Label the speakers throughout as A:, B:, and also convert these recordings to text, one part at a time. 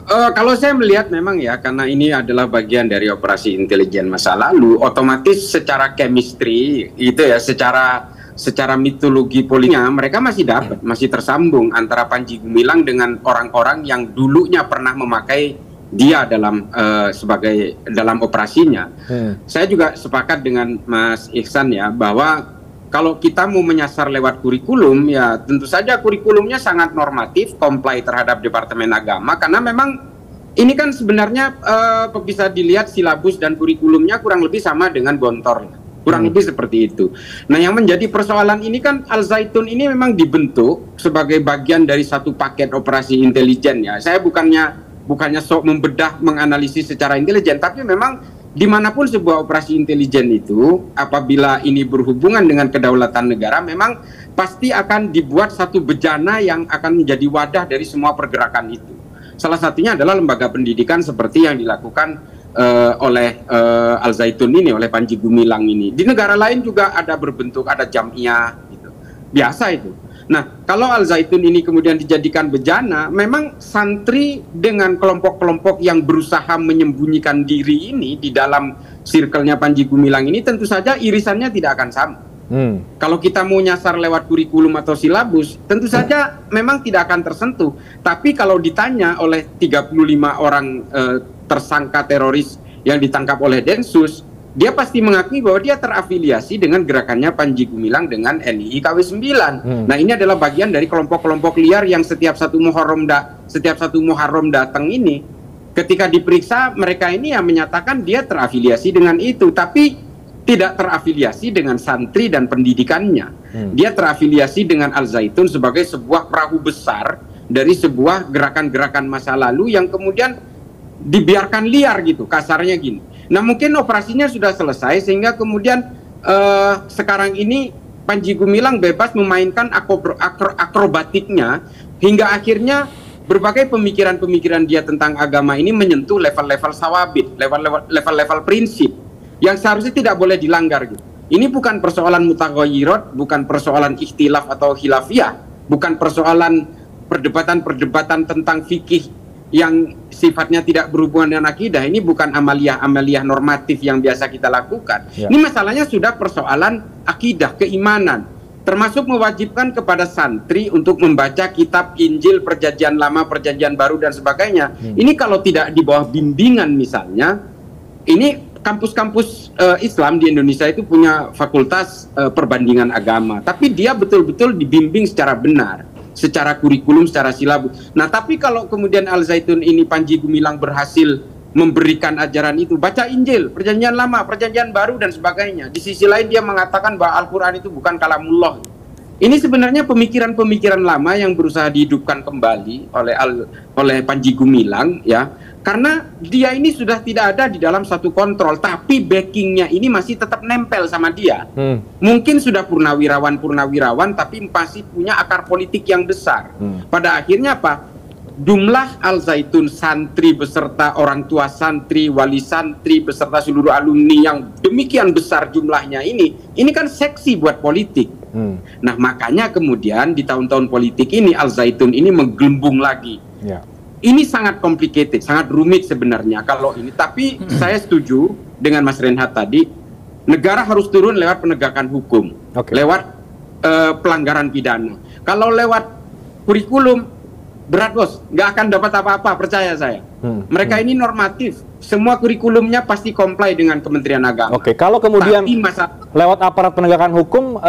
A: Kalau saya melihat memang ya, karena ini adalah bagian dari operasi intelijen masa lalu, otomatis secara chemistry itu ya, secara mitologi politiknya mereka masih dapat, masih tersambung antara Panji Gumilang dengan orang-orang yang dulunya pernah memakai dia dalam sebagai dalam operasinya. Saya juga sepakat dengan Mas Ihsan ya, bahwa kalau kita mau menyasar lewat kurikulum, ya tentu saja kurikulumnya sangat normatif, comply terhadap Departemen Agama, karena memang ini kan sebenarnya bisa dilihat silabus dan kurikulumnya kurang lebih sama dengan Gontor, kurang lebih seperti itu. Nah, yang menjadi persoalan ini kan Al Zaitun ini memang dibentuk sebagai bagian dari satu paket operasi intelijen ya. Saya bukannya sok membedah, menganalisis secara intelijen, tapi memang dimanapun sebuah operasi intelijen itu, apabila ini berhubungan dengan kedaulatan negara, memang pasti akan dibuat satu bejana yang akan menjadi wadah dari semua pergerakan itu. Salah satunya adalah lembaga pendidikan seperti yang dilakukan oleh Al Zaitun ini, oleh Panji Gumilang ini. Di negara lain juga ada berbentuk, ada jamiah gitu. Biasa itu. Nah, kalau Al Zaitun ini kemudian dijadikan bejana, memang santri dengan kelompok-kelompok yang berusaha menyembunyikan diri ini di dalam circle-nya Panji Gumilang ini tentu saja irisannya tidak akan sama. Kalau kita mau nyasar lewat kurikulum atau silabus, tentu saja memang tidak akan tersentuh. Tapi kalau ditanya oleh 35 orang tersangka teroris yang ditangkap oleh Densus, dia pasti mengakui bahwa dia terafiliasi dengan gerakannya Panji Gumilang dengan NII KW 9. Nah, ini adalah bagian dari kelompok-kelompok liar yang setiap satu Muharram datang ini, ketika diperiksa mereka ini yang menyatakan dia terafiliasi dengan itu, tapi tidak terafiliasi dengan santri dan pendidikannya. Dia terafiliasi dengan Al Zaitun sebagai sebuah perahu besar dari sebuah gerakan-gerakan masa lalu yang kemudian dibiarkan liar gitu, kasarnya gini. Nah, mungkin operasinya sudah selesai sehingga kemudian sekarang ini Panji Gumilang bebas memainkan akrobatiknya hingga akhirnya berbagai pemikiran-pemikiran dia tentang agama ini menyentuh level-level sawabit, level-level prinsip yang seharusnya tidak boleh dilanggar gitu. Ini bukan persoalan mutaghayyirat, bukan persoalan ikhtilaf atau khilafiyah, bukan persoalan perdebatan-perdebatan tentang fikih yang sifatnya tidak berhubungan dengan akidah. Ini bukan amaliyah normatif yang biasa kita lakukan. Ini masalahnya sudah persoalan akidah, keimanan, termasuk mewajibkan kepada santri untuk membaca kitab Injil, Perjanjian Lama, Perjanjian Baru dan sebagainya. Ini kalau tidak di bawah bimbingan misalnya, ini kampus-kampus Islam di Indonesia itu punya fakultas perbandingan agama, tapi dia betul-betul dibimbing secara benar, secara kurikulum, secara silabus. Nah, tapi kalau kemudian Al Zaitun ini, Panji Gumilang berhasil memberikan ajaran itu, baca Injil, Perjanjian Lama, Perjanjian Baru dan sebagainya. Di sisi lain dia mengatakan bahwa Al-Quran itu bukan kalamullah. Ini sebenarnya pemikiran-pemikiran lama yang berusaha dihidupkan kembali oleh Panji Gumilang ya. Karena dia ini sudah tidak ada di dalam satu kontrol, tapi backingnya ini masih tetap nempel sama dia. Mungkin sudah purnawirawan, tapi masih punya akar politik yang besar. Pada akhirnya apa? Jumlah Al Zaitun santri beserta orang tua santri, wali santri beserta seluruh alumni yang demikian besar jumlahnya ini kan seksi buat politik. Nah, makanya kemudian di tahun-tahun politik ini Al Zaitun ini menggelembung lagi. Ini sangat complicated, sangat rumit sebenarnya kalau ini. Tapi saya setuju dengan Mas Renhat tadi, negara harus turun lewat penegakan hukum, lewat pelanggaran pidana. Kalau lewat kurikulum, berat bos, nggak akan dapat apa-apa, percaya saya. Mereka ini normatif, semua kurikulumnya pasti comply dengan Kementerian Agama.
B: Kalau kemudian lewat aparat penegakan hukum,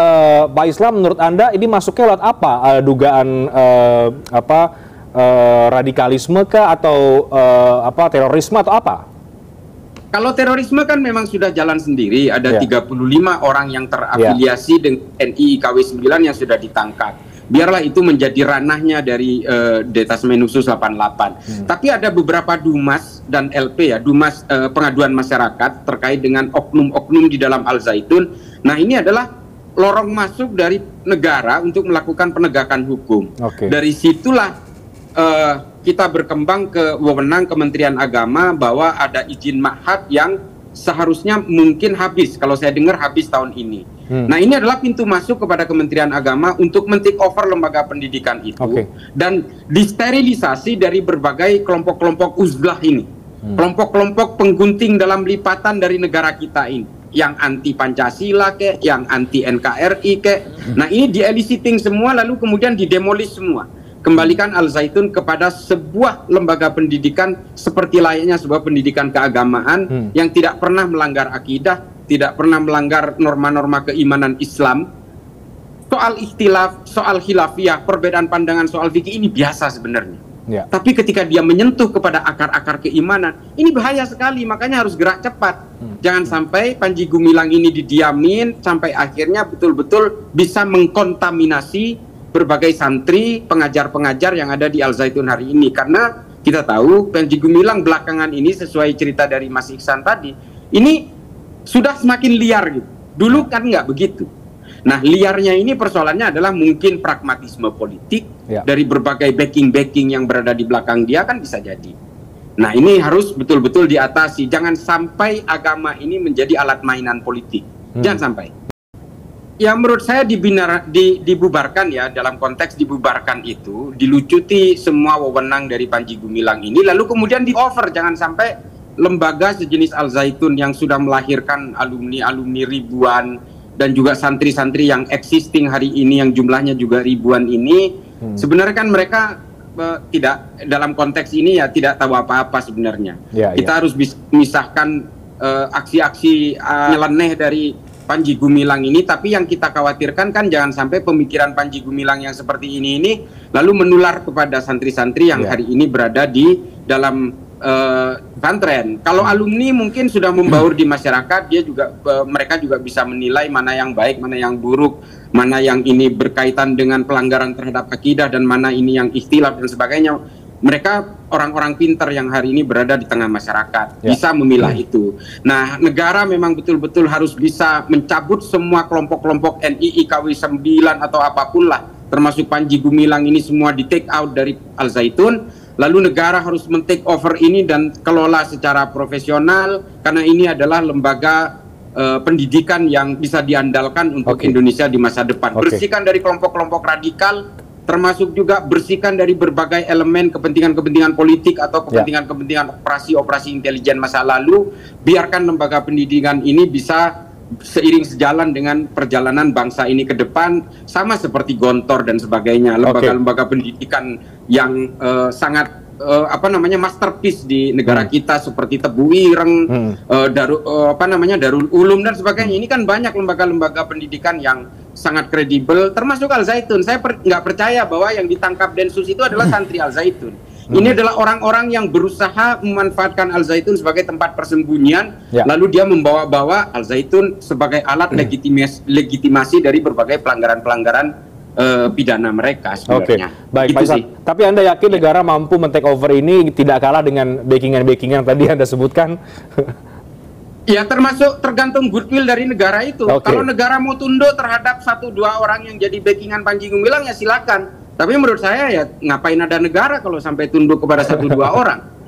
B: Pak Islam, menurut Anda ini masuknya lewat apa? Dugaan radikalisme kah atau terorisme atau apa?
A: Kalau terorisme kan memang sudah jalan sendiri, ada 35 orang yang terafiliasi dengan NII KW 9 yang sudah ditangkap. Biarlah itu menjadi ranahnya dari Detasmen Khusus 88. Tapi ada beberapa Dumas dan LP ya, Dumas pengaduan masyarakat terkait dengan oknum-oknum di dalam Al Zaitun. Nah, ini adalah lorong masuk dari negara untuk melakukan penegakan hukum. Dari situlah kita berkembang ke wewenang Kementerian Agama bahwa ada izin ma'had yang seharusnya mungkin habis, kalau saya dengar habis tahun ini. Nah, ini adalah pintu masuk kepada Kementerian Agama untuk men-take over lembaga pendidikan itu dan disterilisasi dari berbagai kelompok-kelompok uzlah ini. Kelompok-kelompok penggunting dalam lipatan dari negara kita ini, yang anti Pancasila yang anti NKRI Nah, ini di-eliciting semua lalu kemudian didemolish semua. Kembalikan Al Zaitun kepada sebuah lembaga pendidikan seperti layaknya sebuah pendidikan keagamaan yang tidak pernah melanggar akidah, tidak pernah melanggar norma-norma keimanan Islam. Soal ikhtilaf, soal khilafiyah, perbedaan pandangan soal fikih ini biasa sebenarnya. Tapi ketika dia menyentuh kepada akar-akar keimanan, ini bahaya sekali, makanya harus gerak cepat. Jangan sampai Panji Gumilang ini didiamin sampai akhirnya betul-betul bisa mengkontaminasi berbagai santri, pengajar-pengajar yang ada di Al Zaitun hari ini. Karena kita tahu Panji Gumilang belakangan ini sesuai cerita dari Mas Iksan tadi, ini sudah semakin liar gitu. Dulu kan nggak begitu. Nah, liarnya ini persoalannya adalah mungkin pragmatisme politik dari berbagai backing-backing yang berada di belakang dia kan bisa jadi. Nah, ini harus betul-betul diatasi. Jangan sampai agama ini menjadi alat mainan politik. Jangan sampai. Ya, menurut saya dibubarkan ya, dalam konteks dibubarkan itu, dilucuti semua wewenang dari Panji Gumilang ini, lalu kemudian di-over. Jangan sampai lembaga sejenis Al Zaitun yang sudah melahirkan alumni-alumni ribuan, dan juga santri-santri yang existing hari ini yang jumlahnya juga ribuan ini, sebenarnya kan mereka tidak, dalam konteks ini ya tidak tahu apa-apa sebenarnya. Kita harus bisa memisahkan aksi-aksi nyeleneh dari Panji Gumilang ini, tapi yang kita khawatirkan kan jangan sampai pemikiran Panji Gumilang yang seperti ini lalu menular kepada santri-santri yang hari ini berada di dalam pesantren. Kalau alumni mungkin sudah membaur di masyarakat, dia juga mereka juga bisa menilai mana yang baik, mana yang buruk, mana yang ini berkaitan dengan pelanggaran terhadap akidah dan mana ini yang ikhtilaf dan sebagainya. Mereka orang-orang pintar yang hari ini berada di tengah masyarakat, bisa memilah itu. Nah, negara memang betul-betul harus bisa mencabut semua kelompok-kelompok NII, KW 9 atau apapun lah, termasuk Panji Gumilang ini semua di take out dari Al Zaitun. Lalu negara harus men-take over ini dan kelola secara profesional, karena ini adalah lembaga pendidikan yang bisa diandalkan untuk Indonesia di masa depan. Bersihkan dari kelompok-kelompok radikal, termasuk juga bersihkan dari berbagai elemen kepentingan-kepentingan politik atau kepentingan-kepentingan operasi-operasi intelijen masa lalu. Biarkan lembaga pendidikan ini bisa seiring sejalan dengan perjalanan bangsa ini ke depan, sama seperti Gontor dan sebagainya, lembaga-lembaga pendidikan yang sangat masterpiece di negara kita seperti Tebu Ireng, Darul Ulum dan sebagainya. Ini kan banyak lembaga-lembaga pendidikan yang sangat kredibel, termasuk Al Zaitun. Saya nggak percaya bahwa yang ditangkap Densus itu adalah santri Al Zaitun. Ini adalah orang-orang yang berusaha memanfaatkan Al Zaitun sebagai tempat persembunyian, lalu dia membawa-bawa Al Zaitun sebagai alat legitimasi dari berbagai pelanggaran-pelanggaran pidana mereka sebenarnya.
B: Baik, Pak Iksan. Tapi Anda yakin negara mampu men-take over ini tidak kalah dengan backing-backing yang tadi Anda sebutkan?
A: Ya, tergantung goodwill dari negara itu. Kalau negara mau tunduk terhadap 1-2 orang yang jadi backingan Panji Gumilang ya silakan. Tapi menurut saya ya ngapain ada negara kalau sampai tunduk kepada 1-2 orang.